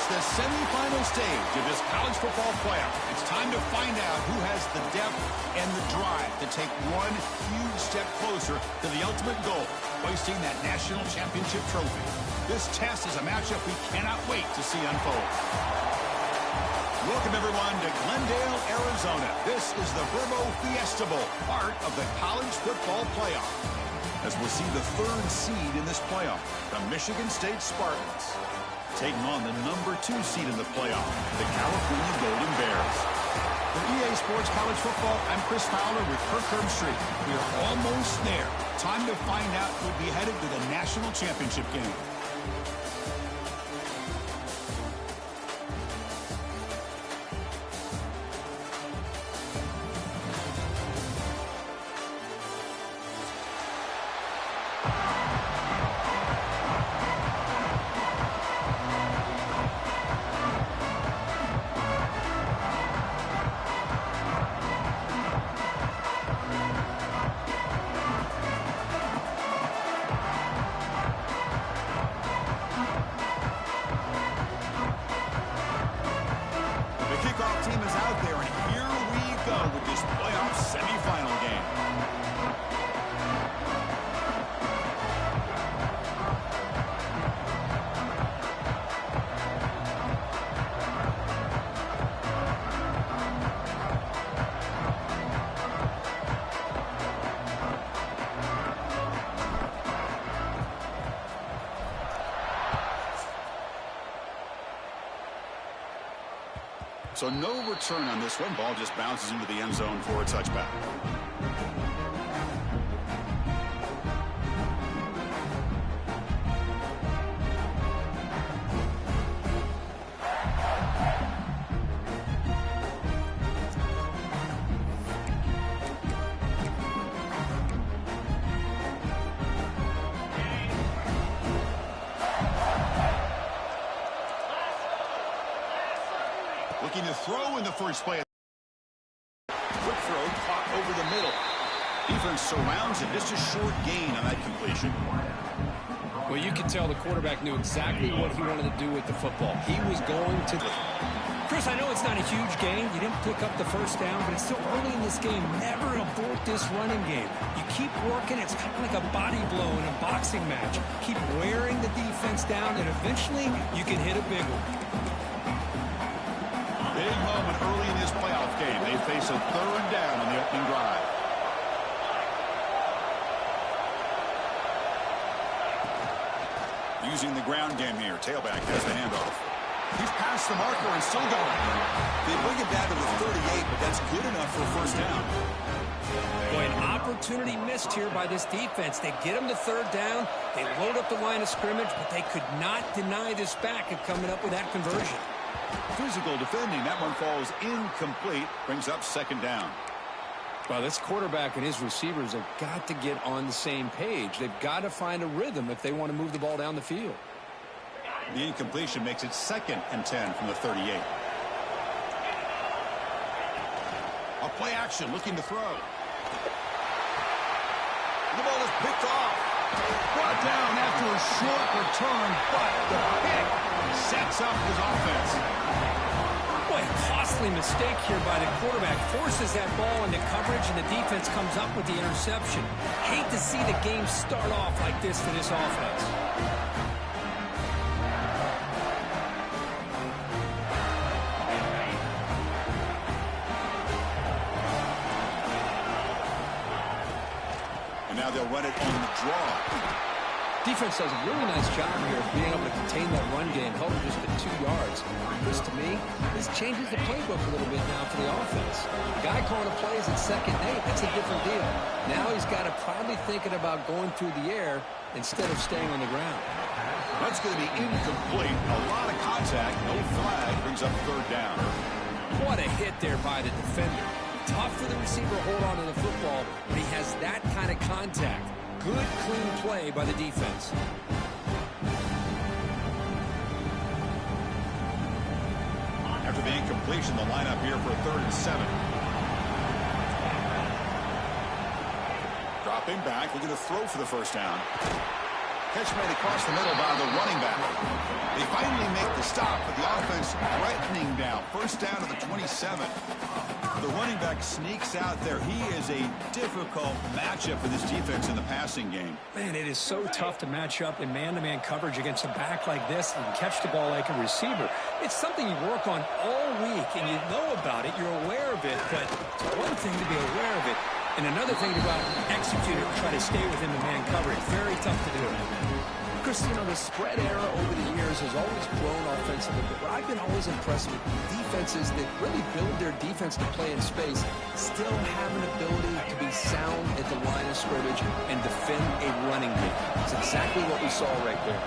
reached the semifinal stage of this college football playoff. It's time to find out who has the depth and the drive to take one huge step closer to the ultimate goal, hoisting that national championship trophy. This test is a matchup we cannot wait to see unfold. Welcome, everyone, to Glendale, Arizona. This is the Verbo Fiesta Bowl, part of the college football playoff. As we'll see the third seed in this playoff, the Michigan State Spartans, taking on the number 2 seed in the playoff, the California Golden Bears. For EA Sports College Football, I'm Chris Fowler with Kirk Herbstreit. We are almost there. Time to find out who'll be headed to the national championship game. Team is out there, and here we go with this playoff semifinal game. So no return on this one. Ball just bounces into the end zone for a touchback. Looking to throw in the first play. Quick throw caught over the middle. Defense surrounds him. Just a short gain on that completion. Well, you can tell the quarterback knew exactly what he wanted to do with the football. He was going to... Chris, I know it's not a huge gain. You didn't pick up the first down, but it's still early in this game. Never abort this running game. You keep working. It's kind of like a body blow in a boxing match. Keep wearing the defense down, and eventually you can hit a big one. Big moment early in this playoff game. They face a third down on the opening drive. Using the ground game here. Tailback has the handoff. He's past the marker and still going. They bring it down to the 38, but that's good enough for a first down. Boy, an opportunity missed here by this defense. They get him to third down. They load up the line of scrimmage, but they could not deny this back of coming up with that conversion. Physical defending. That one falls incomplete. Brings up second down. Well, this quarterback and his receivers have got to get on the same page. They've got to find a rhythm if they want to move the ball down the field. The incompletion makes it 2nd and 10 from the 38. A play action looking to throw. The ball is picked off. Brought down after a short return, but the pick sets up his offense. Boy, a costly mistake here by the quarterback. Forces that ball into coverage, and the defense comes up with the interception. Hate to see the game start off like this for this offense. And now they'll run it on the draw. Defense does a really nice job here of being able to contain that run game, held it just at 2 yards. This, to me, this changes the playbook a little bit now for the offense. The guy calling the plays at 2nd and 8, that's a different deal. Now he's got to probably thinking about going through the air instead of staying on the ground. That's going to be incomplete. A lot of contact. No flag. Brings up third down. What a hit there by the defender. Tough for the receiver to hold on to the football when he has that kind of contact. Good, clean play by the defense. After the incompletion, the lineup here for a 3rd and 7. Dropping back, looking to throw for the first down. Catch made across the middle by the running back. They finally make the stop, but the offense threatening down. First down to the 27. The running back sneaks out there. He is a difficult matchup for this defense in the passing game. Man, it is so tough to match up in man-to-man coverage against a back like this and catch the ball like a receiver. It's something you work on all week, and you know about it. You're aware of it, but it's one thing to be aware of it, and another thing to go out and execute it and try to stay within the man coverage. Very tough to do. Chris, you know, the spread era over the years has always grown offensively, but I've been always impressed with defenses that really build their defense to play in space, still have an ability to be sound at the line of scrimmage and defend a running game. It's exactly what we saw right there.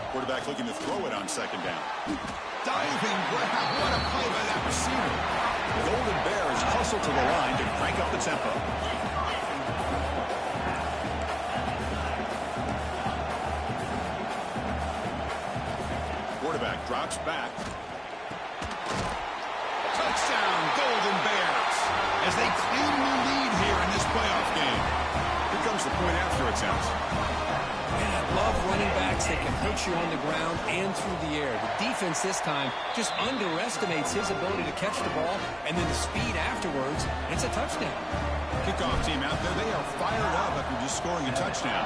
Quarterback looking to throw it on second down. Diving grab. What a play by that receiver. The Golden Bears hustle to the line to crank up the tempo. Quarterback drops back. Touchdown, Golden Bears, as they claim the lead here in this playoff game. Here comes the point after attempt. Man, I love running backs that can hurt you on the ground and through the air. The defense this time just underestimates his ability to catch the ball, and then the speed afterwards, and it's a touchdown. Kickoff team out there, they are fired up after just scoring a touchdown.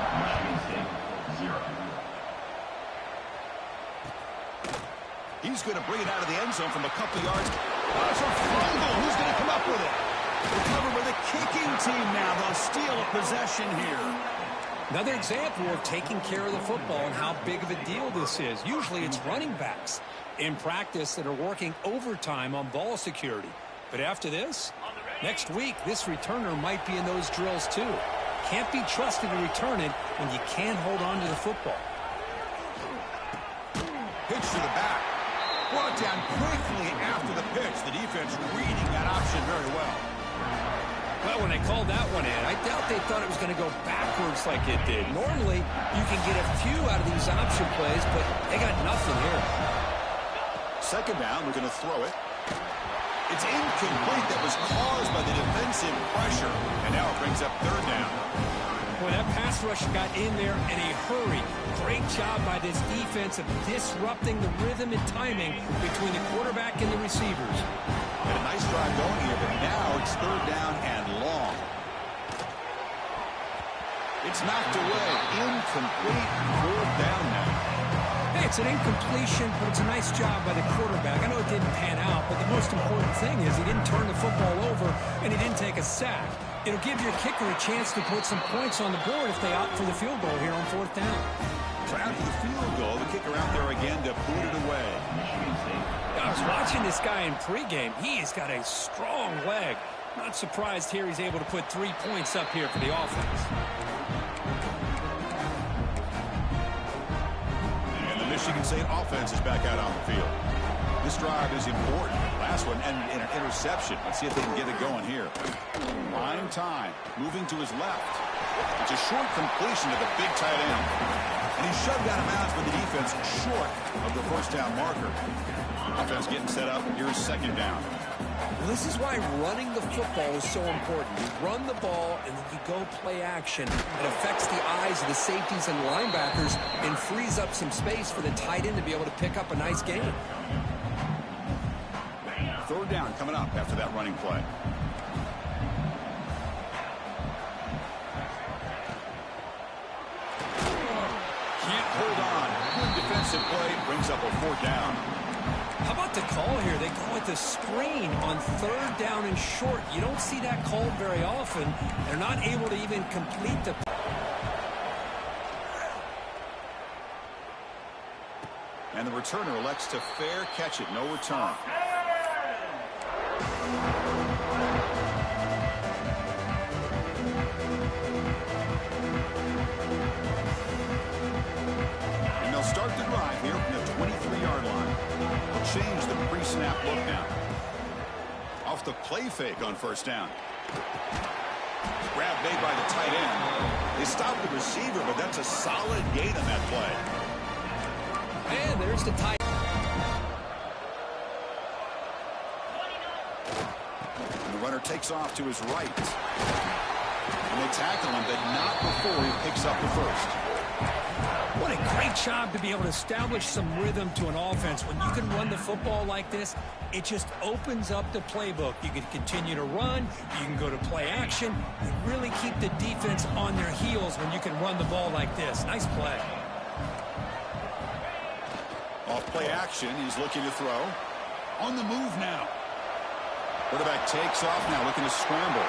He's going to bring it out of the end zone from a couple yards. Oh, it's a fumble. Who's going to come up with it? Recovered by the kicking team now. They'll steal a possession here. Another example of taking care of the football and how big of a deal this is. Usually it's running backs in practice that are working overtime on ball security. But after this, next week, this returner might be in those drills too. Can't be trusted to return it when you can't hold on to the football. Pitch to the back. Brought down quickly after the pitch. The defense reading that option very well. Well, when they called that one in, I doubt they thought it was going to go backwards like it did. Normally, you can get a few out of these option plays, but they got nothing here. Second down, we're going to throw it. It's incomplete. That was caused by the defensive pressure. And now it brings up third down. Boy, that pass rush got in there in a hurry. Great job by this defense of disrupting the rhythm and timing between the quarterback and the receivers. And a nice drive going here, but now it's third down and long. It's knocked away. Incomplete. Fourth down now. Hey, it's an incompletion, but it's a nice job by the quarterback. I know it didn't pan out, but the most important thing is he didn't turn the football over and he didn't take a sack. It'll give your kicker a chance to put some points on the board if they opt for the field goal here on fourth down. So after the field goal, the kicker out there again to put it away. I was watching this guy in pregame. He's got a strong leg. Not surprised here he's able to put 3 points up here for the offense. And the Michigan State offense is back out on the field. This drive is important. Last one and an interception. Let's see if they can get it going here. Prime time. Moving to his left. It's a short completion to the big tight end. And he's shoved out of bounds by the defense short of the first down marker. Offense getting set up. Here's second down. Well, this is why running the football is so important. You run the ball, and then you go play action. It affects the eyes of the safeties and linebackers and frees up some space for the tight end to be able to pick up a nice gain. Third down coming up after that running play. Can't hold on. Good defensive play. Brings up a fourth down. How about the call here? They go with the screen on third down and short. You don't see that called very often. They're not able to even complete the... And the returner elects to fair catch it. No return. And they'll start the drive here from the 23-yard line. They'll change the pre-snap look now. Off the play fake on first down. Grab made by the tight end. They stopped the receiver, but that's a solid gain on that play. And there's the tight. And the runner takes off to his right. And they tackle him, but not before he picks up the first. What a great job to be able to establish some rhythm to an offense. When you can run the football like this, it just opens up the playbook. You can continue to run. You can go to play action. You really keep the defense on their heels when you can run the ball like this. Nice play. Off play action. He's looking to throw. On the move now. Quarterback takes off now, looking to scramble.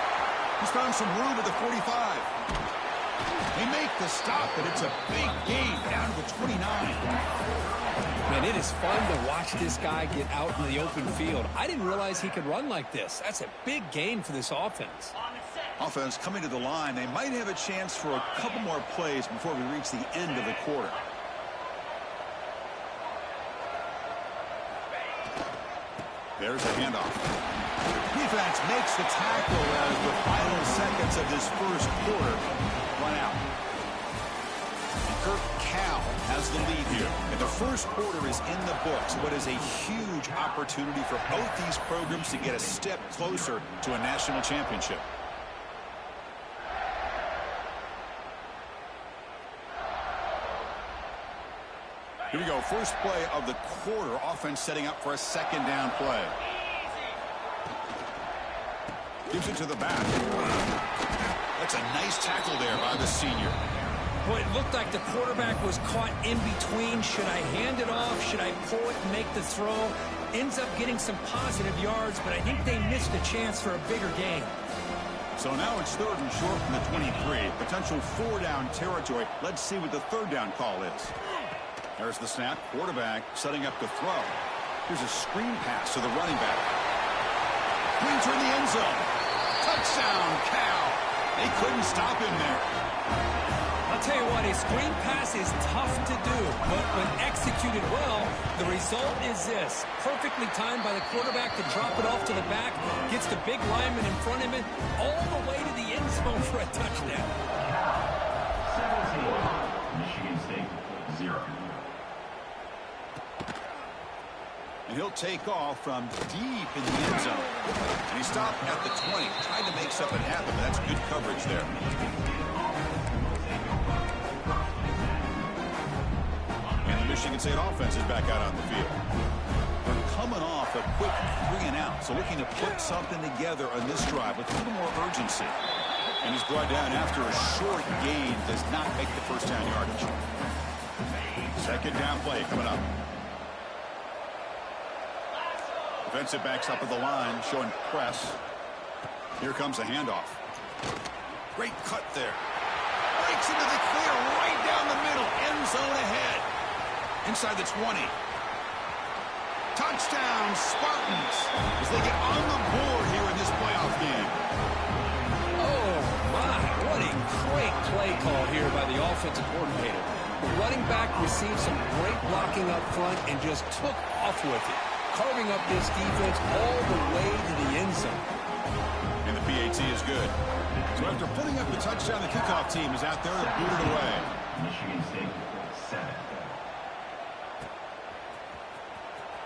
He's found some room at the 45. They make the stop, and it's a big gain down to the 29. Man, it is fun to watch this guy get out in the open field. I didn't realize he could run like this. That's a big gain for this offense. Offense coming to the line. They might have a chance for a couple more plays before we reach the end of the quarter. There's a handoff. Defense makes the tackle as the final seconds of this first quarter run out. Msu Cal has the lead here. And the first quarter is in the books. What is a huge opportunity for both these programs to get a step closer to a national championship. Here we go. First play of the quarter. Offense setting up for a second down play. Gives it to the back. That's a nice tackle there by the senior. Boy, it looked like the quarterback was caught in between. Should I hand it off? Should I pull it and make the throw? Ends up getting some positive yards, but I think they missed a chance for a bigger gain. So now it's 3rd and short from the 23. Potential 4-down territory. Let's see what the 3rd down call is. There's the snap. Quarterback setting up to throw. Here's a screen pass to the running back. Brings her in the end zone. Touchdown, Cal. They couldn't stop him there. I'll tell you what, a screen pass is tough to do, but when executed well, the result is this. Perfectly timed by the quarterback to drop it off to the back, gets the big lineman in front of him, all the way to the end zone for a touchdown. 17, Michigan State, 0. And he'll take off from deep in the end zone. And he stopped at the 20, trying to make something happen, but that's good coverage there. And the Michigan State offense is back out on the field. They're coming off a quick 3 and out, so looking to put something together on this drive with a little more urgency. And he's brought down after a short gain, does not make the first down yardage. Second down play coming up. Defensive backs up at the line, showing press. Here comes a handoff. Great cut there. Breaks into the clear, right down the middle. End zone ahead. Inside the 20. Touchdown, Spartans, as they get on the board here in this playoff game. Oh, my. What a great play call here by the offensive coordinator. The running back received some great blocking up front and just took off with it, carving up this defense all the way to the end zone. And the PAT is good. So after putting up the touchdown, the kickoff team is out there to boot it away. Michigan State, 7.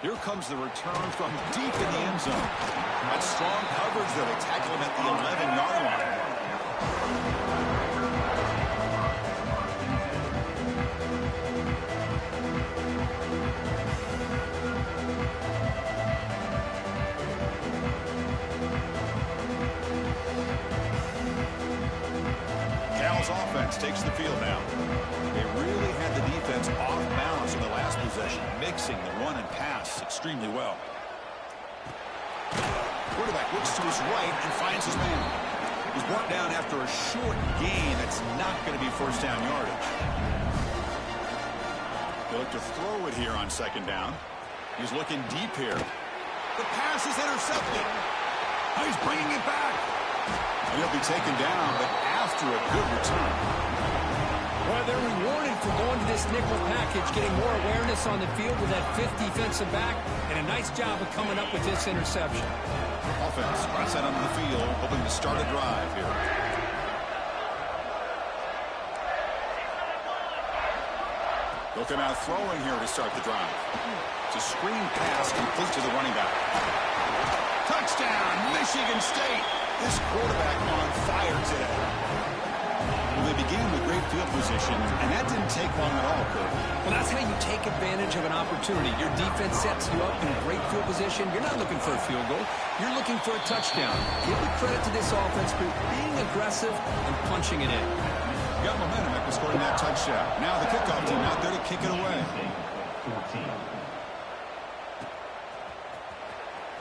Here comes the return from deep in the end zone. That's strong coverage there. They tackle him at the 11-yard line. Cal's offense takes the field now. They really had the defense off balance in the last possession, mixing the run and pass extremely well. Quarterback looks to his right and finds his man. He's brought down after a short gain that's not going to be first down yardage. They look to throw it here on second down. He's looking deep here. The pass is intercepted. He's bringing it back. And he'll be taken down, but after a good return. Well, they're rewarded for going to this nickel package, getting more awareness on the field with that 5th defensive back, and a nice job of coming up with this interception. Offense runs out onto the field, hoping to start a drive here. They'll come out throwing here to start the drive. It's a screen pass complete to the running back. Touchdown, Michigan State. This quarterback on fire today. Well, they began with great field position, and that didn't take long at all, Kurt. Well, that's how you take advantage of an opportunity. Your defense sets you up in great field position. You're not looking for a field goal. You're looking for a touchdown. Give the credit to this offense for being aggressive and punching it in. Got momentum after scoring that touchdown. Now the kickoff team out there to kick it away. 14.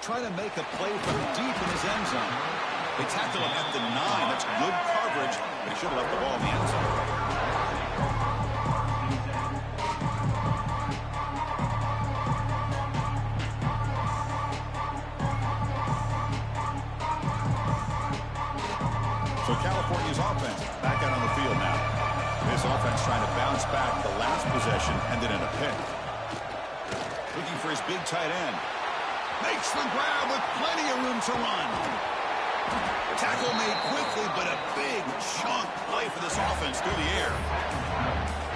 Trying to make a play from deep in his end zone. They tackle him at the 9. That's good coverage. They should have left the ball in the end zone. So California's offense back out on the field now. This offense trying to bounce back. The last possession ended in a pick. Looking for his big tight end. Makes the grab with plenty of room to run. Tackle made quickly, but a big chunk play for this offense through the air.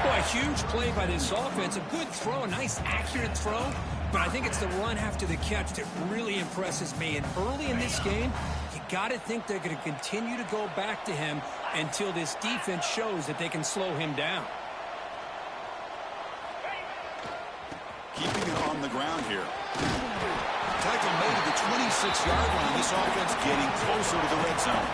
Boy, a huge play by this offense. A good throw, a nice accurate throw. But I think it's the run after the catch that really impresses me. And early in this game, you got to think they're going to continue to go back to him until this defense shows that they can slow him down. Keeping it on the ground here. Tackle made at the 26-yard line. This offense getting closer to the red zone.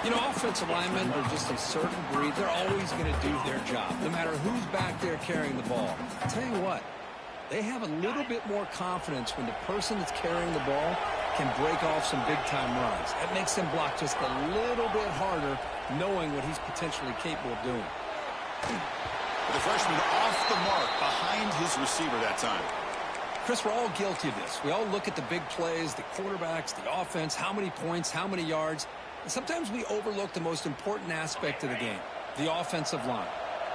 You know, offensive linemen are just a certain breed. They're always going to do their job, no matter who's back there carrying the ball. I'll tell you what, they have a little bit more confidence when the person that's carrying the ball can break off some big-time runs. That makes them block just a little bit harder, knowing what he's potentially capable of doing. The freshman off the mark behind his receiver that time. Chris, we're all guilty of this. We all look at the big plays, the quarterbacks, the offense, how many points, how many yards. And sometimes we overlook the most important aspect of the game, the offensive line.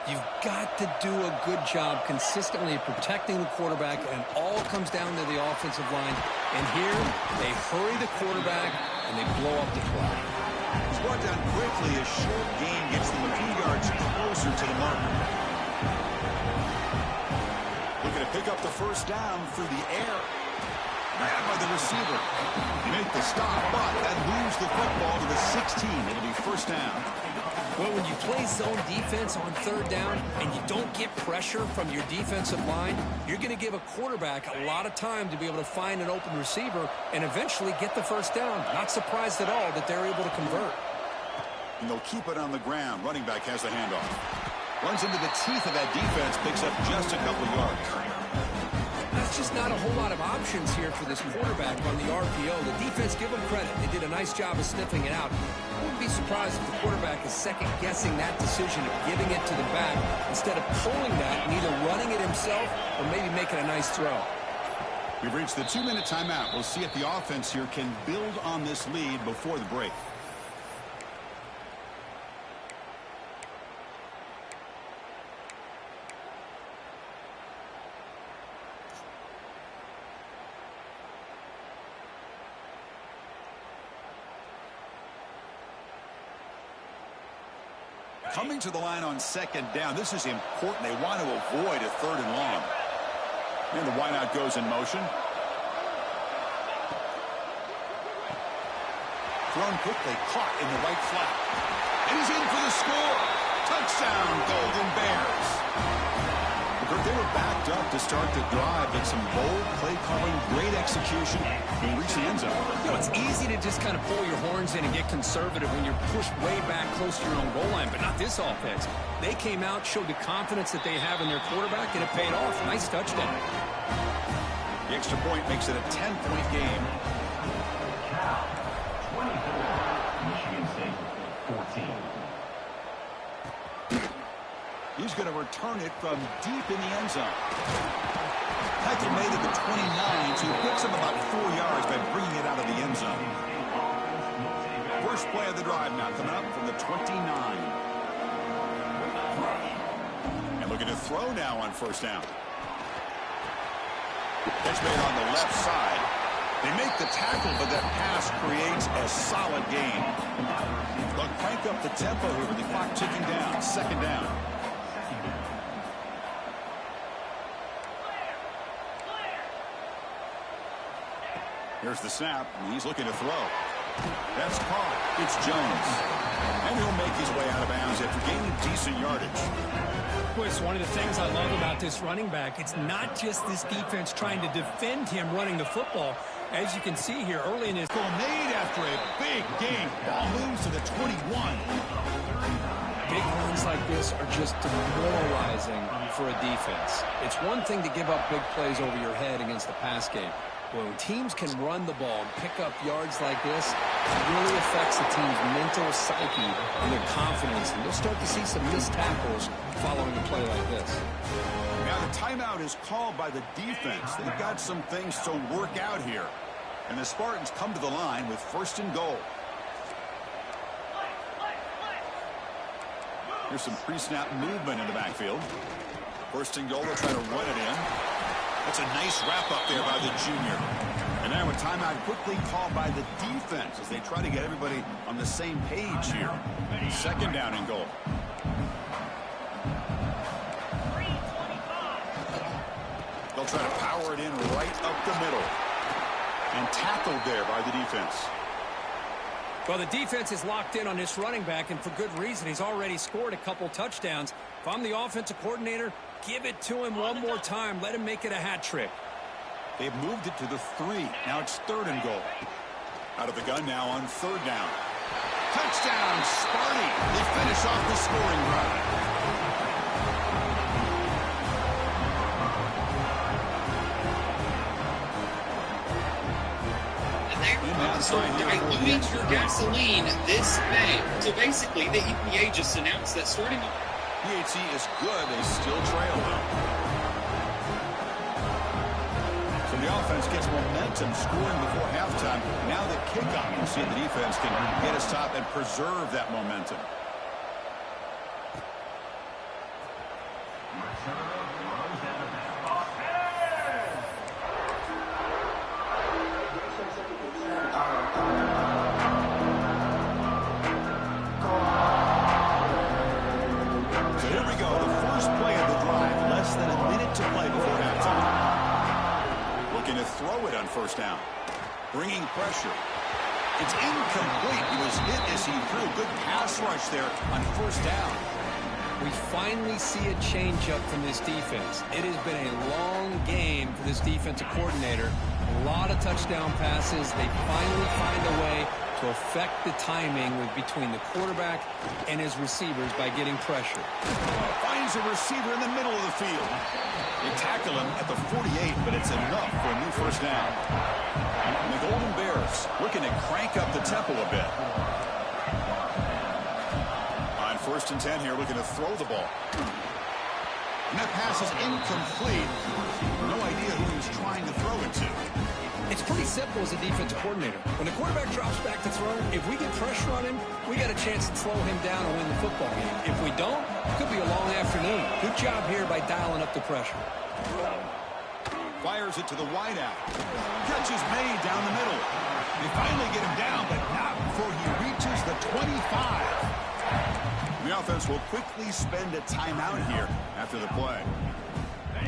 You've got to do a good job consistently protecting the quarterback, and it all comes down to the offensive line. And here, they hurry the quarterback, and they blow up the clock. He's brought down quickly. A short gain gets them a few yards closer to the marker. Looking to pick up the first down through the air. Grabbed by the receiver. They make the stop, but that moves the football to the 16. It'll be first down. Well, when you play zone defense on third down and you don't get pressure from your defensive line, you're going to give a quarterback a lot of time to be able to find an open receiver and eventually get the first down. Not surprised at all that they're able to convert. And they'll keep it on the ground. Running back has the handoff. Runs into the teeth of that defense, picks up just a couple yards. That's just not a whole lot of options here for this quarterback on the RPO. The defense, give them credit. They did a nice job of sniffing it out. I wouldn't be surprised if the quarterback is second-guessing that decision of giving it to the back instead of pulling that and either running it himself or maybe making a nice throw. We've reached the 2-minute timeout. We'll see if the offense here can build on this lead before the break. Coming to the line on second down. This is important. They want to avoid a third and long. And the wideout goes in motion. Thrown quickly, caught in the right flat. And he's in for the score. Touchdown, Golden Bears. They were backed up to start the drive, but some bold play calling, great execution, and reach the end zone. You know, it's easy to just kind of pull your horns in and get conservative when you're pushed way back close to your own goal line, but not this offense. They came out, showed the confidence that they have in their quarterback, and it paid off. Nice touchdown. The extra point makes it a 10-point game. Cal, 24. Michigan State, 14. He's going to return it from deep in the end zone. Tackle made at the 29, so he picks him about 4 yards by bringing it out of the end zone. First play of the drive now coming up from the 29. And looking to throw now on first down. Catch made on the left side. They make the tackle, but that pass creates a solid gain. They'll crank up the tempo here with the clock ticking down. Second down. Here's the snap, and he's looking to throw. That's caught. It's Jones. And he'll make his way out of bounds after gaining decent yardage. Boy, it's one of the things I love about this running back. It's not just this defense trying to defend him running the football. As you can see here early in his Goal made after a big game. Ball moves to the 21. big runs like this are just demoralizing for a defense. It's one thing to give up big plays over your head against the pass game. When teams can run the ball and pick up yards like this, it really affects the team's mental psyche and their confidence. And you'll start to see some missed tackles following a play like this. Now the timeout is called by the defense. They've got some things to work out here. And the Spartans come to the line with 1st and goal. Here's some pre-snap movement in the backfield. 1st and goal, they'll try to run it in. That's a nice wrap-up there by the junior. And now a timeout quickly called by the defense as they try to get everybody on the same page here. 2nd down and goal. They'll try to power it in right up the middle. And tackled there by the defense. Well, the defense is locked in on this running back, and for good reason. He's already scored a couple touchdowns. If I'm the offensive coordinator, give it to him one more time. Let him make it a hat trick. They've moved it to the 3. Now it's 3rd and goal. Out of the gun now on 3rd down. Touchdown, Sparty. They finish off the scoring drive. Start diluting your gasoline this May. So basically, the EPA just announced that starting PHC is good. They still trail though. So the offense gets momentum scoring before halftime. Now the kickoff. You'll see the defense can get a stop and preserve that momentum. Throw it on 1st down. Bringing pressure. It's incomplete. He was hit as he threw. Good pass rush there on 1st down. We finally see a change-up from this defense. It has been a long game for this defensive coordinator. A lot of touchdown passes. They finally find a way to affect the timing between the quarterback and his receivers by getting pressure. Finds a receiver in the middle of the field. They tackle him at the 48, but it's enough for a new 1st down. And the Golden Bears looking to crank up the tempo a bit. On 1st and 10 here, looking to throw the ball. And that pass is incomplete. No idea who he was trying to throw it to. It's pretty simple as a defensive coordinator. When the quarterback drops back to throw, if we get pressure on him, we got a chance to slow him down and win the football game. If we don't, it could be a long afternoon. Good job here by dialing up the pressure. Fires it to the wideout. Catch is made down the middle. They finally get him down, but not before he reaches the 25. The offense will quickly spend a timeout here after the play.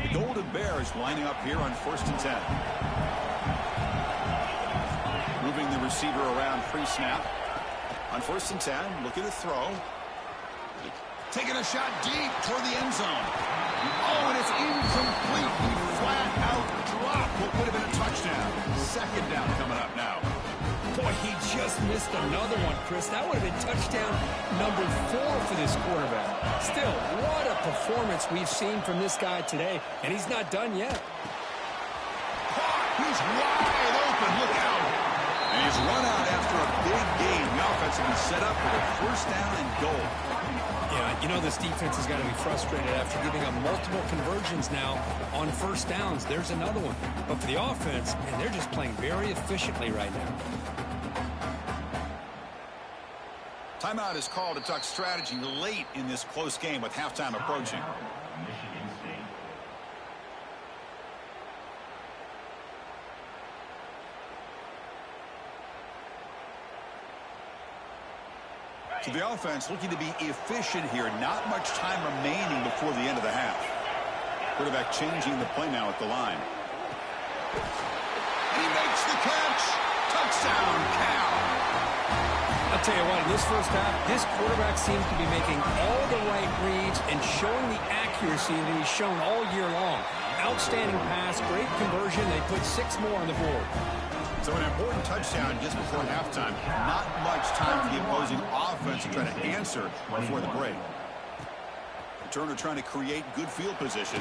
The Golden Bears lining up here on 1st and 10. Moving the receiver around pre-snap. On 1st and 10, looking to throw. Taking a shot deep toward the end zone. Oh, and it's incomplete. He flat out dropped what would have been a touchdown. 2nd down coming up now. Boy, he just missed another one, Chris. That would have been touchdown number 4 for this quarterback. Still, what a performance we've seen from this guy today, and he's not done yet. He's wide open. Look out. And he's run out after a big gain. The offense will be set up for a 1st down and goal. Yeah, you know this defense has got to be frustrated after giving up multiple conversions now on 1st downs. There's another one. But for the offense, and they're just playing very efficiently right now. Timeout is called to talk strategy late in this close game with halftime approaching. Michigan State. So the offense looking to be efficient here. Not much time remaining before the end of the half. Quarterback changing the play now at the line. And he makes the catch. Touchdown, Cal. I'll tell you what, in this first half, this quarterback seems to be making all the right reads and showing the accuracy that he's shown all year long. Outstanding pass, great conversion. They put 6 more on the board. So an important touchdown just before halftime. Not much time for the opposing offense to try to answer before the break. Turner trying to create good field position.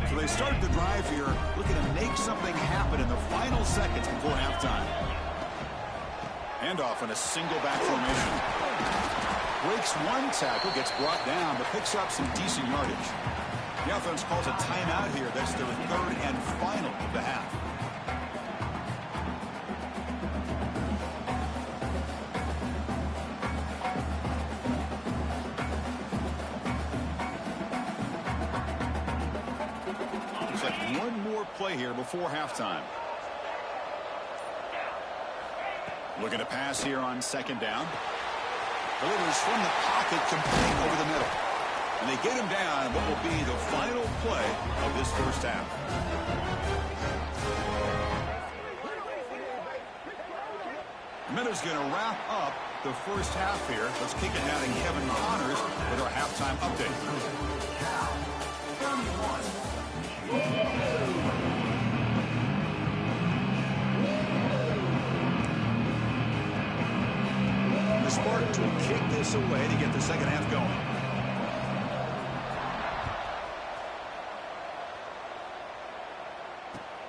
So they started the drive here, looking to make something happen in the final seconds before halftime. Handoff in a single back formation. Breaks one tackle, gets brought down, but picks up some decent yardage. The offense calls a timeout here. That's their 3rd and final of the half. Looks like one more play here before halftime. Looking to pass here on 2nd down. Delivers from the pocket, complete over the middle. And they get him down what will be the final play of this first half. Miller's going to wrap up the first half here. Let's kick it down to Kevin Connors with our halftime update. The Spartans will kick this away to get the second half going.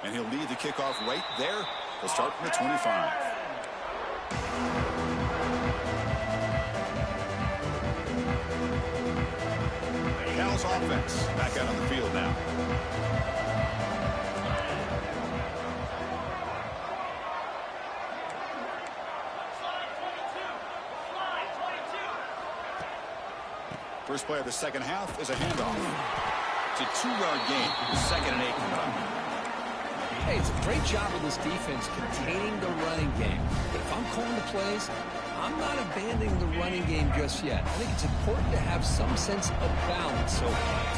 And he'll lead the kickoff right there. He'll start from the 25. Cal's offense back out on the field now. First play of the second half is a handoff. It's a 2-yard gain. 2nd and 8 coming up. Hey, it's a great job of this defense containing the running game. But if I'm calling the plays, I'm not abandoning the running game just yet. I think it's important to have some sense of balance. So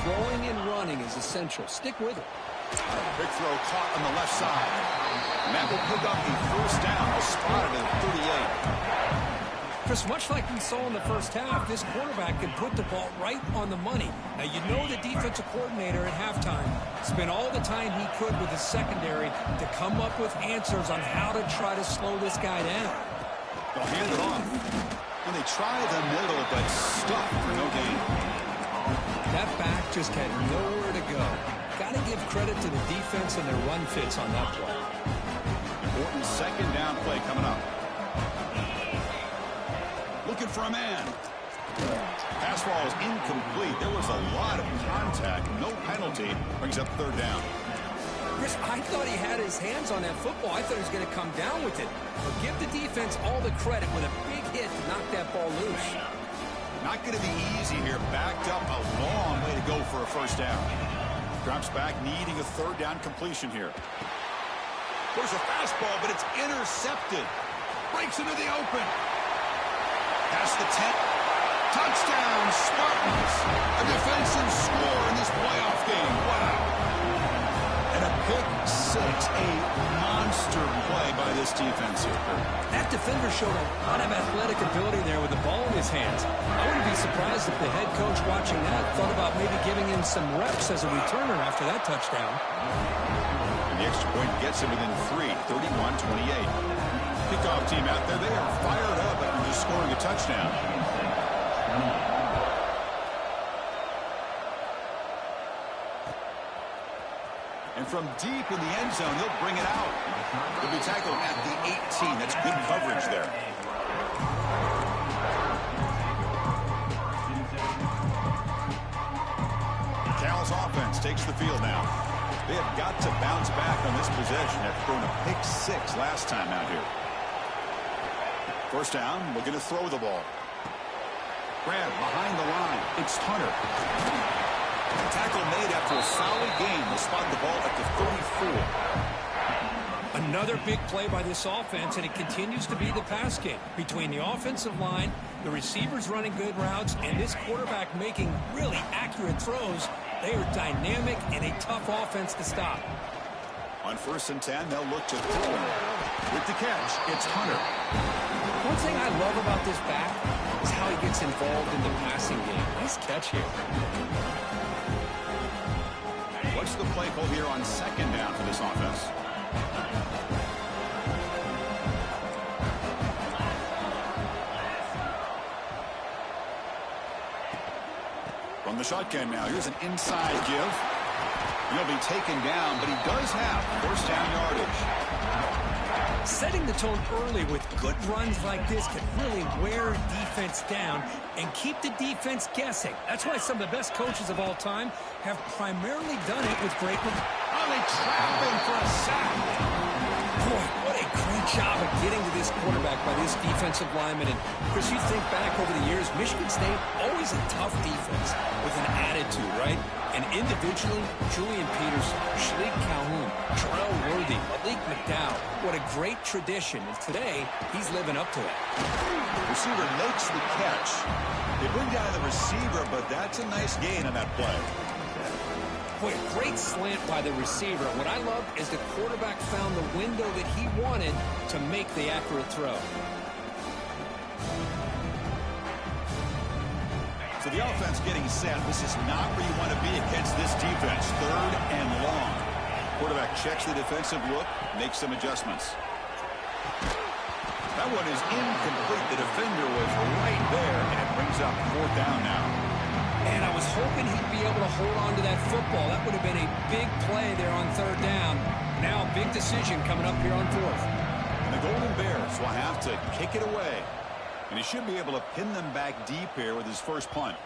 throwing and running is essential. Stick with it. Big throw caught on the left side. And that will pick up the first down. Spotted at 38. Chris, much like we saw in the first half, this quarterback can put the ball right on the money. Now, you know the defensive coordinator at halftime spent all the time he could with his secondary to come up with answers on how to try to slow this guy down. They'll hand it off. And they try the middle, but stuck for no gain. That back just had nowhere to go. Got to give credit to the defense and their run fits on that play. Important 2nd down play coming up. Looking for a man. Pass ball is incomplete. There was a lot of contact. No penalty. Brings up 3rd down. Chris, I thought he had his hands on that football. I thought he was going to come down with it. But give the defense all the credit with a big hit to knock that ball loose. Not going to be easy here. Backed up a long way to go for a first down. Drops back, needing a 3rd down completion here. There's a fastball, but it's intercepted. Breaks into the open. Past the 10. Touchdown, Spartans. A defensive score in this playoff game. Wow. And a pick 6. A monster play by this defense here. That defender showed a lot of athletic ability there with the ball in his hands. I wouldn't be surprised if the head coach watching that thought about maybe giving him some reps as a returner after that touchdown. And the extra point gets him within 3, 31-28. Kickoff team out there, they are fired up after just scoring a touchdown. And from deep in the end zone, he'll bring it out. He'll be tackled at the 18. That's good coverage there. Cal's offense takes the field now. They have got to bounce back on this possession after throwing a pick 6 last time out here. First down, looking to throw the ball. Grab behind the line. It's Hunter. Tackle made after a solid game. They'll spot the ball at the 34. Another big play by this offense, and it continues to be the pass game. Between the offensive line, the receivers running good routes, and this quarterback making really accurate throws, they are dynamic and a tough offense to stop. On 1st and 10, they'll look to throw. With the catch, it's Hunter. One thing I love about this back is how he gets involved in the passing game. Nice catch here. What's the play call here on 2nd down for this offense? From the shotgun now, here's an inside give. He'll be taken down, but he does have 1st down yardage. Setting the tone early with good runs like this can really wear defense down and keep the defense guessing. That's why some of the best coaches of all time have primarily done it with great... Oh, they trap him for a sack. Boy, what a great job of getting to this quarterback by this defensive lineman. And, Chris, you think back over the years, Michigan State, always a tough defense with an attitude, right? And individually, Julian Peterson, Shalik Calhoun, Terrell Worthy, Malik McDowell, what a great tradition. And today, he's living up to it. Receiver makes the catch. They bring down the receiver, but that's a nice gain on that play. Boy, a great slant by the receiver. What I love is the quarterback found the window that he wanted to make the accurate throw. So the offense getting set. This is not where you want to be against this defense. 3rd and long. Quarterback checks the defensive look, makes some adjustments. That one is incomplete. The defender was right there, and it brings up 4th down now. And I was hoping he'd be able to hold on to that football. That would have been a big play there on 3rd down. Now a big decision coming up here on 4th. And the Golden Bears will have to kick it away. And he should be able to pin them back deep here with his first punt.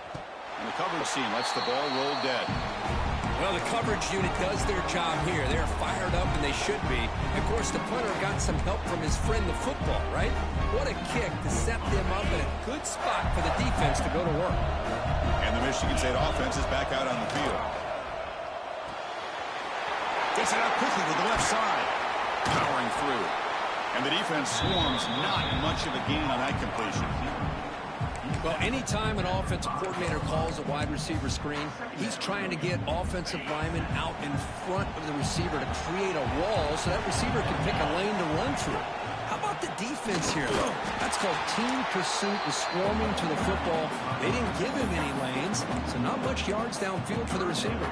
And the coverage team lets the ball roll dead. Well, the coverage unit does their job here. They're fired up, and they should be. Of course, the punter got some help from his friend, the football, right? What a kick to set them up in a good spot for the defense to go to work. And the Michigan State offense is back out on the field. Gets it out quickly to the left side. Powering through. And the defense swarms, not much of a gain on that completion. Well, anytime an offensive coordinator calls a wide receiver screen, he's trying to get offensive linemen out in front of the receiver to create a wall so that receiver can pick a lane to run through. How about the defense here, though? That's called team pursuit and swarming to the football. They didn't give him any lanes, so not much yards downfield for the receiver.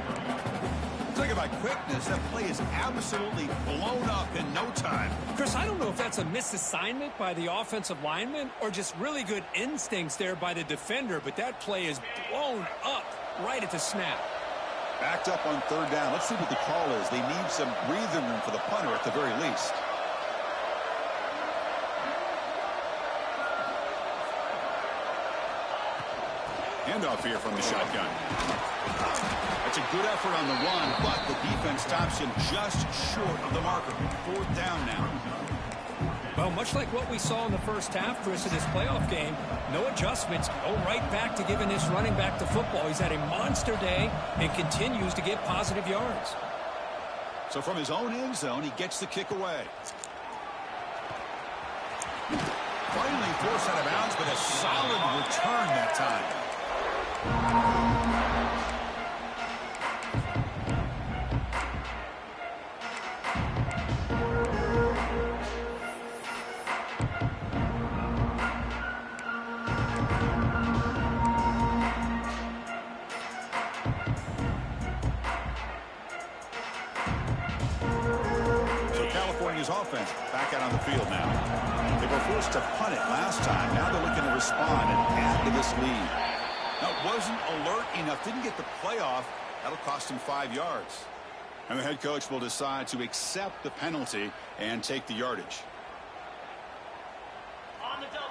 Talk about quickness. That play is absolutely blown up in no time. Chris, I don't know if that's a misassignment by the offensive lineman or just really good instincts there by the defender, but that play is blown up right at the snap. Backed up on 3rd down. Let's see what the call is. They need some breathing room for the punter at the very least. Handoff here from the shotgun. That's a good effort on the run, but the defense stops him just short of the marker. 4th down now. Well, much like what we saw in the first half, Chris, of this playoff game, no adjustments, go right back to giving this running back the football. He's had a monster day and continues to get positive yards. So from his own end zone, he gets the kick away. Finally forced out of bounds, but a solid return that time. California's offense back out on the field now. They were forced to punt it last time. Now they're looking to respond and add to this lead. Now, it wasn't alert enough. Didn't get the playoff. That'll cost him 5 yards. And the head coach will decide to accept the penalty and take the yardage. On the double.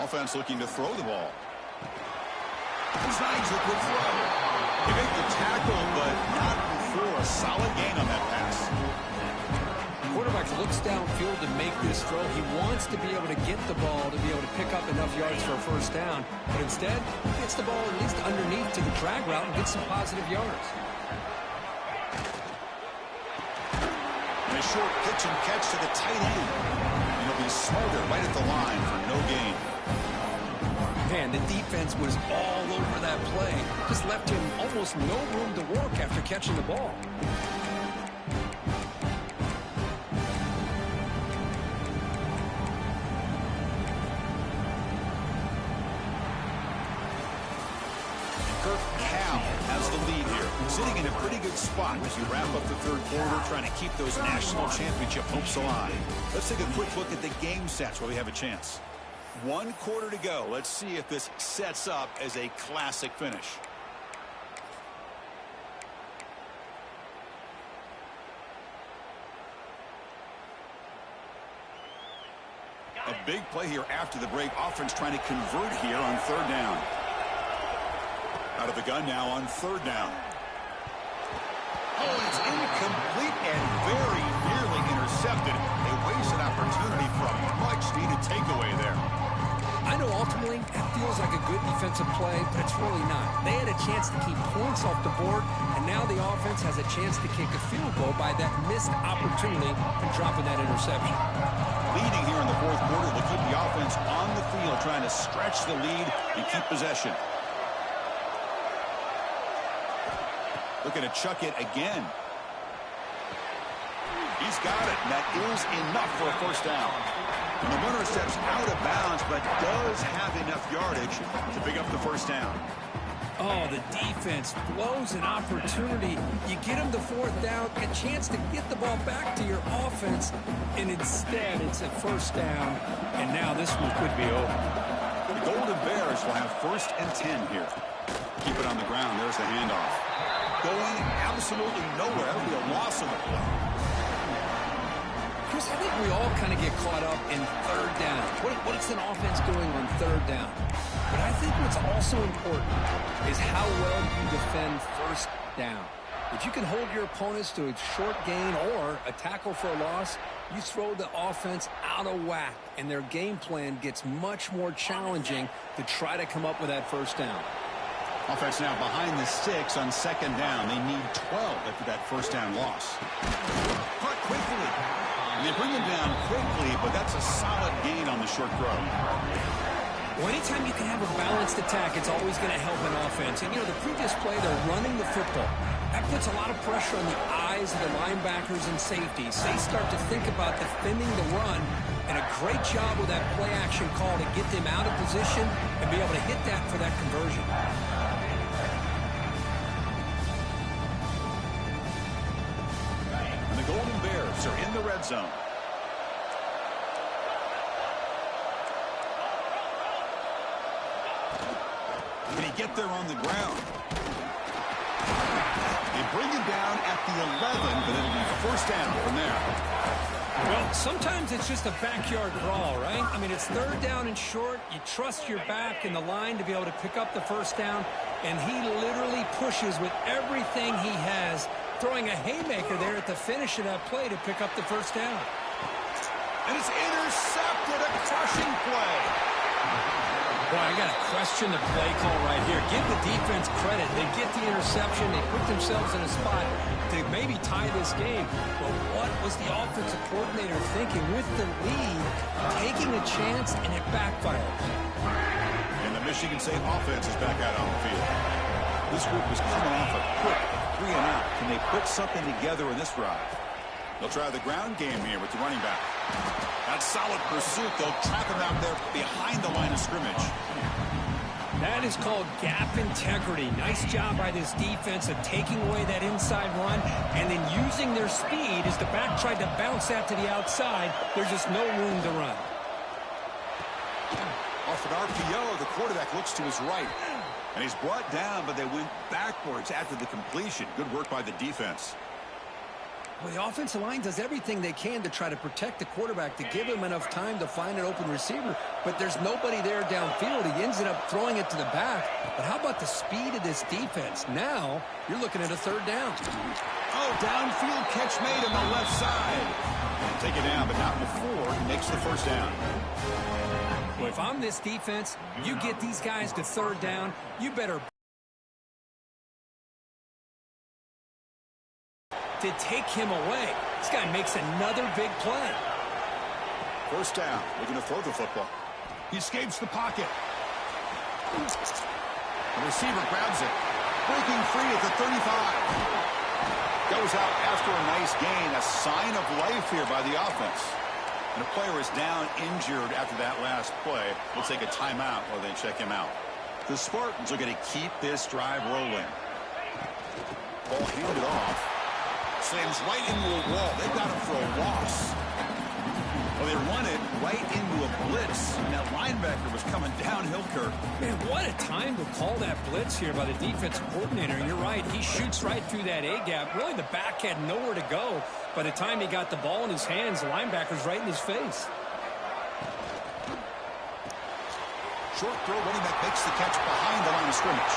Offense looking to throw the ball. Designs a good throw. They make the tackle, but not before a solid gain on that pass. The quarterback looks downfield to make this throw. He wants to be able to get the ball to be able to pick up enough yards for a first down. But instead, he gets the ball at least underneath to the drag route and gets some positive yards. a short pitch and catch to the tight end. And he'll be smothered right at the line for no gain. Man, the defense was all over that play. Just left him almost no room to work after catching the ball. Cal has the lead here, sitting in a pretty good spot as you wrap up the third quarter, trying to keep those national championship hopes alive. Let's take a quick look at the game stats where we have a chance. 1 quarter to go. Let's see if this sets up as a classic finish. A big play here after the break. Offense trying to convert here on 3rd down. Out of the gun now on 3rd down. Oh, it's incomplete and very nearly intercepted. A wasted opportunity for a much-needed takeaway there. I know ultimately that feels like a good defensive play, but it's really not. They had a chance to keep points off the board, and now the offense has a chance to kick a field goal by that missed opportunity and dropping that interception. Leading here in the 4th quarter, they'll keep the offense on the field, trying to stretch the lead and keep possession. Looking to chuck it again. He's got it, and that is enough for a 1st down. And the runner steps out of bounds, but does have enough yardage to pick up the 1st down. Oh, the defense blows an opportunity. You get them the 4th down, a chance to get the ball back to your offense, and instead it's a 1st down, and now this one could be over. The Golden Bears will have 1st and 10 here. Keep it on the ground. There's the handoff. Going absolutely nowhere. That'll be a loss of the play. Chris, I think we all kind of get caught up in 3rd down. What is an offense doing on 3rd down? But I think what's also important is how well you defend 1st down. If you can hold your opponents to a short gain or a tackle for a loss, you throw the offense out of whack, and their game plan gets much more challenging to try to come up with that 1st down. Offense now behind the 6 on 2nd down. They need 12 after that 1st down loss. Caught quickly. And they bring them down quickly, but that's a solid gain on the short throw. Well, anytime you can have a balanced attack, it's always going to help an offense. And, you know, the previous play, they're running the football. That puts a lot of pressure on the eyes of the linebackers and safeties. They start to think about defending the run, and a great job with that play-action call to get them out of position and be able to hit that for that conversion. And the Golden Bears are in the red zone. Can he get there on the ground? They bring him down at the 11, but it'll be 1st down from there. Well, sometimes it's just a backyard brawl, right? I mean, it's 3rd down and short. You trust your back in the line to be able to pick up the 1st down, and he literally pushes with everything he has, throwing a haymaker there at the finish of that play to pick up the 1st down. And it's intercepted, a crushing play. Boy, I got to question the play call right here. Give the defense credit. They get the interception. They put themselves in a spot to maybe tie this game. But what was the offensive coordinator thinking with the lead, taking a chance, and it backfires? And the Michigan State offense is back out on the field. This group was coming off a quick 3-and-out. Can they put something together in this drive? They'll try the ground game here with the running back. That solid pursuit. They'll trap him out there behind the line of scrimmage. That is called gap integrity. Nice job by this defense of taking away that inside run and then using their speed as the back tried to bounce that to the outside. There's just no room to run. Off an RPO, the quarterback looks to his right. And he's brought down, but they went backwards after the completion. Good work by the defense. Well, the offensive line does everything they can to try to protect the quarterback, to give him enough time to find an open receiver. But there's nobody there downfield. He ends up throwing it to the back. But how about the speed of this defense? Now you're looking at a 3rd down. Oh, downfield catch made on the left side. Take it down, but not before he makes the 1st down. Well, if I'm this defense, you get these guys to 3rd down, you better to take him away. This guy makes another big play. First down. Looking to throw the football. He escapes the pocket. The receiver grabs it. Breaking free at the 35. Goes out after a nice gain. A sign of life here by the offense. And a player is down injured after that last play. We'll take a timeout while they check him out. The Spartans are going to keep this drive rolling. Ball handed off. Slams right into a wall. They've got him for a loss. Well, they run it right into a blitz. And that linebacker was coming downhill, Kirk. Man, what a time to call that blitz here by the defensive coordinator. And you're right, he shoots right through that A-gap. Really, the back had nowhere to go. By the time he got the ball in his hands, the linebacker's right in his face. Short throw, running back makes the catch behind the line of scrimmage.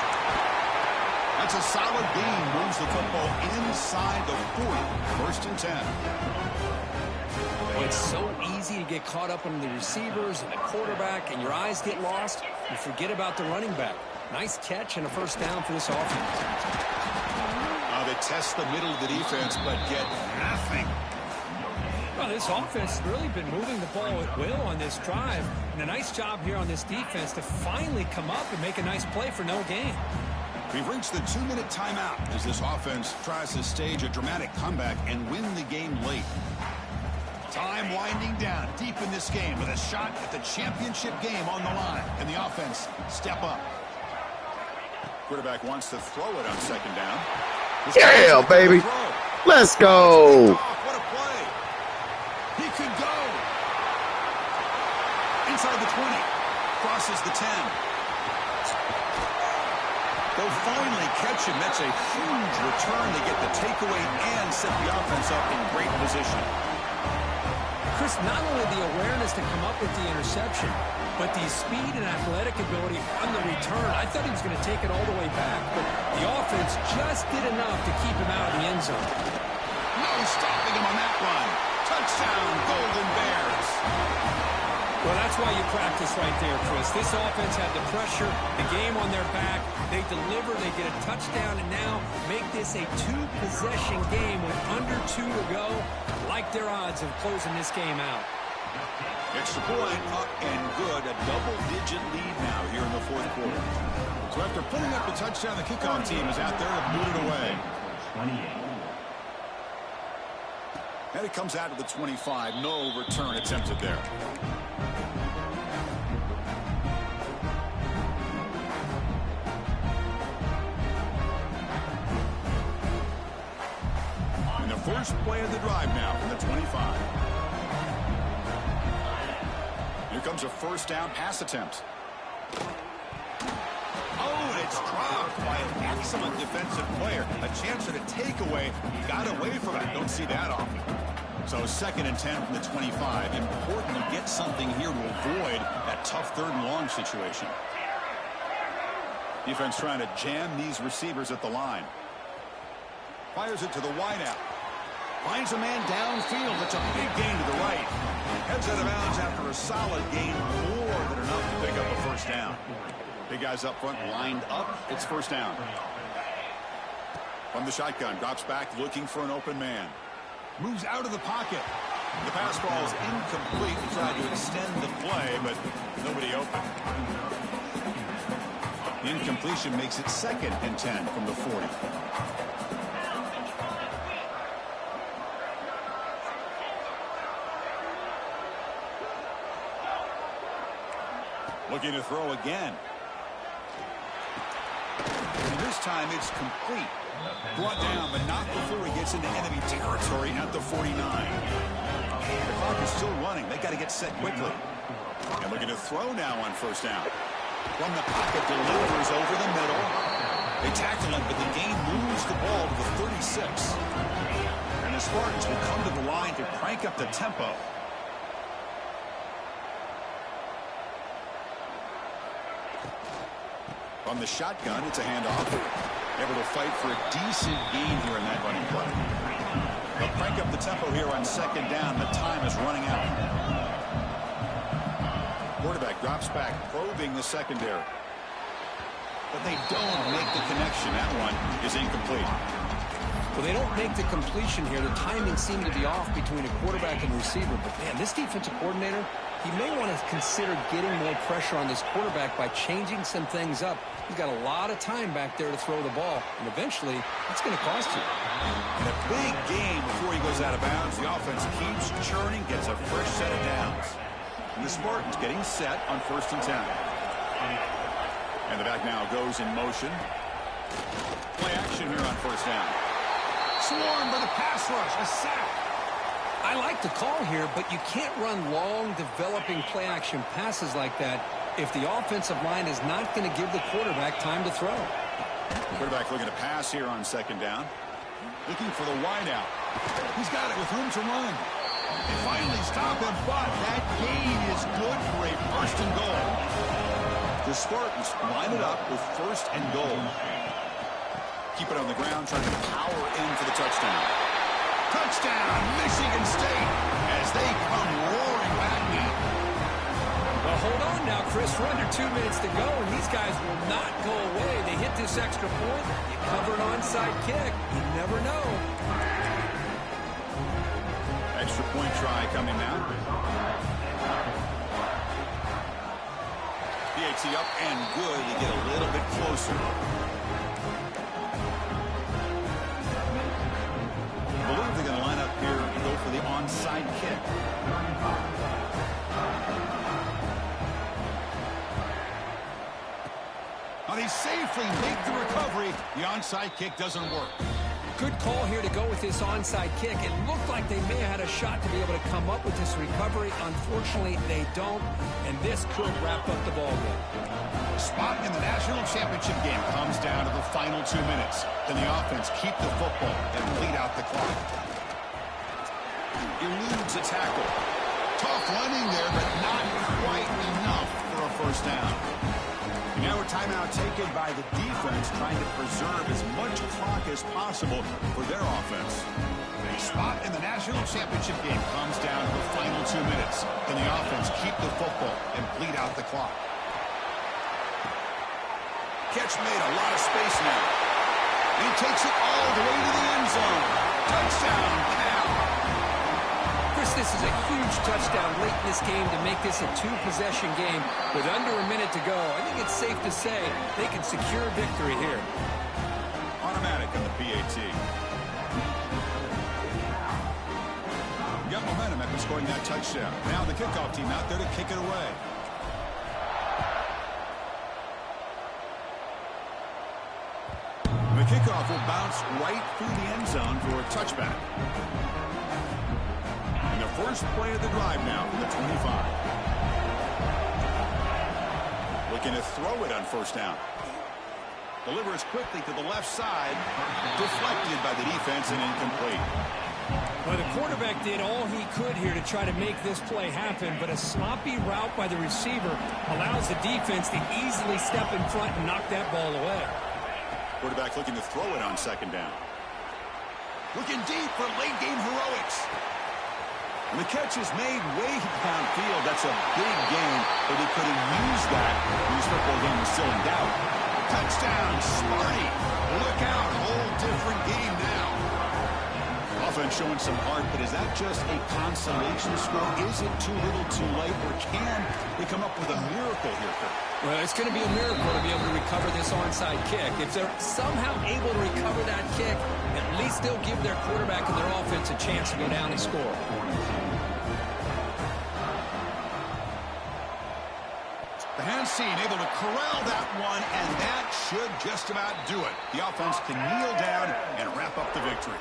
That's a solid gain. Moves the football inside the 40. First and 10. It's so easy to get caught up on the receivers and the quarterback, and your eyes get lost. You forget about the running back. Nice catch and a first down for this offense. They test the middle of the defense, but get nothing. Well, this offense has really been moving the ball at will on this drive. And a nice job here on this defense to finally come up and make a nice play for no gain. We've reached the 2-minute timeout as this offense tries to stage a dramatic comeback and win the game late. Time winding down deep in this game with a shot at the championship game on the line. And the offense step up. Quarterback wants to throw it on second down. Yeah, baby. Let's go. What a play. He could go. Inside the 20. Crosses the 10. They'll finally catch him. That's a huge return. They get the takeaway and set the offense up in great position. Chris, not only the awareness to come up with the interception, but the speed and athletic ability on the return. I thought he was going to take it all the way back, but the offense just did enough to keep him out of the end zone. No stopping him on that run. Touchdown, Golden Bears. Well, that's why you practice right there, Chris. This offense had the pressure, the game on their back. They deliver, they get a touchdown, and now make this a two-possession game with under 2 to go. Like their odds of closing this game out. Extra point up and good. A double-digit lead now here in the fourth quarter. So after putting up the touchdown, the kickoff team is out there to boot it away. 28. And it comes out to the 25. No return attempted there. And the first play of the drive now from the 25. Here comes a first down pass attempt. Oh, and it's dropped by an excellent defensive player. A chance at a takeaway. Got away from it. Don't see that often. So second and 10 from the 25. Important to get something here to avoid that tough third and long situation. Defense trying to jam these receivers at the line. Fires it to the wideout. Finds a man downfield. That's a big gain to the right. Heads out of bounds after a solid gain, more than enough to pick up a first down. Big guys up front lined up. It's first down. From the shotgun, drops back looking for an open man. Moves out of the pocket. The pass ball is incomplete. He tried to extend the play, but nobody open. The incompletion makes it second and 10 from the 40. Looking to throw again. And this time it's complete. Brought down, but not before he gets into enemy territory at the 49. The clock is still running. They got to get set quickly. And looking to throw now on first down. From the pocket, delivers over the middle. They tackle him, but the gain moves the ball to the 36. And the Spartans will come to the line to crank up the tempo. From the shotgun, it's a handoff. Able to fight for a decent gain here in that running play. They'll crank up the tempo here on second down. The time is running out. Quarterback drops back, probing the secondary. But they don't make the connection. That one is incomplete. Well, they don't make the completion here. The timing seemed to be off between a quarterback and receiver. But, man, this defensive coordinator, he may want to consider getting more pressure on this quarterback by changing some things up. He's got a lot of time back there to throw the ball, and eventually it's going to cost you. In a big game before he goes out of bounds, the offense keeps churning, gets a fresh set of downs. And the Spartans getting set on 1st and 10. And the back now goes in motion. Play action here on 1st down. Swarmed by the pass rush, a sack. I like the call here, but you can't run long, developing play-action passes like that if the offensive line is not going to give the quarterback time to throw. Quarterback looking to pass here on 2nd down. Looking for the wideout. He's got it with room to run. They finally stop him, but that gain is good for a 1st and goal. The Spartans line it up with 1st and goal. Keep it on the ground, trying to power in for the touchdown. Touchdown, Michigan State, as they come roaring back now. Well, hold on now, Chris. We're under 2 minutes to go, and these guys will not go away. They hit this extra point. You cover an onside kick. You never know. Extra point try coming now. PAT up and good. You get a little bit closer. I believe they're going to line up here and go for the onside kick. Now they safely make the recovery. The onside kick doesn't work. Good call here to go with this onside kick. It looked like they may have had a shot to be able to come up with this recovery. Unfortunately, they don't, and this could wrap up the ball game. Spot in the national championship game comes down to the final 2 minutes. Can the offense keep the football and bleed out the clock? Eludes a tackle. Tough running there, but not quite enough for a 1st down. And now a timeout taken by the defense, trying to preserve as much clock as possible for their offense. A spot in the national championship game comes down to the final 2 minutes. Can the offense keep the football and bleed out the clock? Catch made, a lot of space now. He takes it all the way to the end zone. Touchdown, Cal. Chris, this is a huge touchdown late in this game to make this a 2-possession game with under a minute to go. I think it's safe to say they can secure victory here. Automatic on the PAT. Got momentum after scoring that touchdown. Now the kickoff team out there to kick it away. The kickoff will bounce right through the end zone for a touchback. And the first play of the drive now from the 25. Looking to throw it on 1st down. Delivers quickly to the left side. Deflected by the defense and incomplete. Well, the quarterback did all he could here to try to make this play happen, but a sloppy route by the receiver allows the defense to easily step in front and knock that ball away. Quarterback looking to throw it on 2nd down. Looking deep for late game heroics. And the catch is made way downfield. That's a big gain, but he could have used that when this football game was still in doubt. Touchdown, Sparty. Look out, whole different game now. Offense showing some heart, but is that just a consolation score? Is it too little too late, or can they come up with a miracle here, Kurt? Well, it's going to be a miracle to be able to recover this onside kick. If they're somehow able to recover that kick, at least they'll give their quarterback and their offense a chance to go down and score. The hand scene able to corral that one, and that should just about do it. The offense can kneel down and wrap up the victory.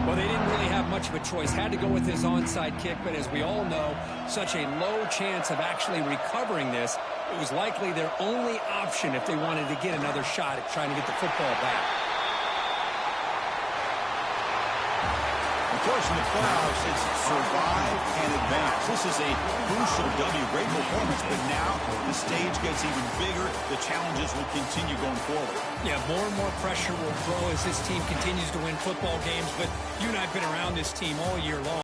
Well, they didn't really have much of a choice. Had to go with his onside kick, but as we all know, such a low chance of actually recovering this. It was likely their only option if they wanted to get another shot at trying to get the football back. Of course, in the playoffs, it's survive and advance. This is a crucial W. Great performance, but now the stage gets even bigger. The challenges will continue going forward. Yeah, more and more pressure will grow as this team continues to win football games, but you and I have been around this team all year long.